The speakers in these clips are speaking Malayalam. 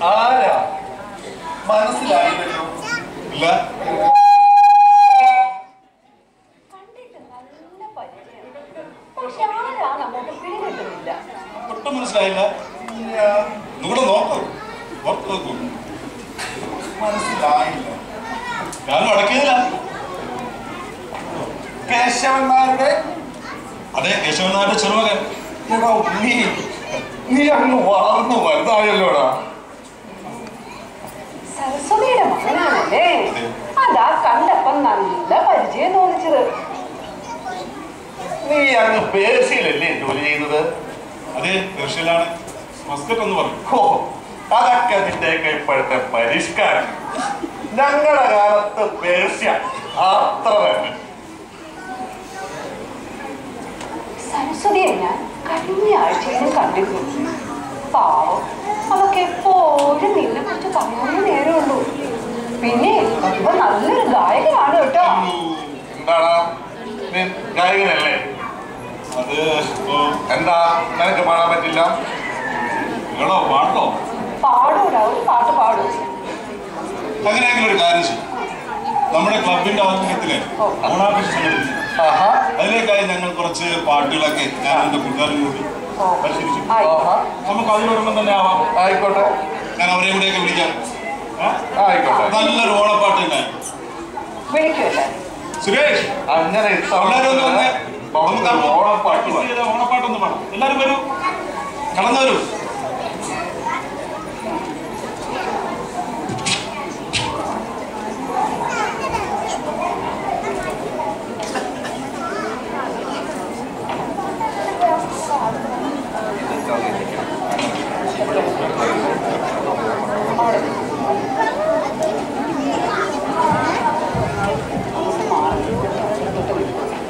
ആരാ മനസ്സിലായില്ലല്ലോ. ഇല്ല, ഒട്ടും മനസ്സിലായില്ല. നിങ്ങളുടെ നോക്കൂ, ഓർത്ത് നോക്കൂ. മനസ്സിലായില്ല. ഞാൻ അടക്കിയതില്ല. കേശവന്മാരുടെ? അതെ, കേശവനാരുടെ ചെറുമകൻ. നീ അങ്ങ് വളർന്നു വലുതായല്ലോടാ. സരസ്വതിയുടെ മകനാണല്ലേ? അതാ കണ്ടപ്പം നല്ല പരിചയം തോന്നിച്ചത്. നീ അങ്ങ് പേർഷ്യയിലല്ലേ ജോലി ചെയ്യുന്നത്? അതെ, പേർഷ്യയിലാണ്. മസ്കറ്റ് എന്ന് പറഞ്ഞു. ഓ, അതൊക്കെ നിന്റെയൊക്കെ ഇപ്പോഴത്തെ പരിഷ്കാരം. ഞങ്ങളുടെ കാലത്ത് പേർഷ്യ അത്ര തന്നെ. സരസ്വതിയെ ഞാൻ കഴിഞ്ഞ ആഴ്ചയിലും കണ്ടിരുന്നു. പാവം, അവർക്ക് എപ്പോഴും നിന്നെ കുറിച്ച് പറയാനേ നേരമുള്ളൂ. പിന്നെ ഇവ നല്ലൊരു ഗായകനാണ് കേട്ടോ. എന്താടാ, നീ ഗായകനല്ലേ? അത് എന്താ നിനക്ക് പാടാൻ പറ്റില്ല? കേളോ, പാട്ടോ? പാടൂടാ, ഒരു പാട്ട് പാടൂ. അങ്ങനെയെങ്കിലും ഒരു കാര്യം ചെയ്യും. നമ്മുടെ ക്ലബിന്റെ ആഭിമുഖ്യത്തില് ഓണാഘോഷം സംഘടിപ്പിച്ചു. അതിലേക്കായി ഞങ്ങൾ കുറച്ച് പാട്ടുകളൊക്കെ ഞാൻ എന്റെ കൂട്ടുകാരും കൂടി പരിശീലിച്ചു. നമുക്ക് അതിലൊരെണ്ണം തന്നെ ആവാം. ആയിക്കോട്ടെ, ഞാൻ അവരെ കൂടെയൊക്കെ വിളിക്കാം. ആയിക്കോട്ടെ. നല്ലൊരു ഓണപ്പാട്ട് ഉണ്ടായി. സുരേഷ്, അങ്ങനെ ഓണപ്പാട്ടൊന്ന് പാടാം. എല്ലാരും വരൂ, കടന്നു വരൂ.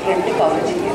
ഫ്രണ്ട് കവർ ചെയ്യും.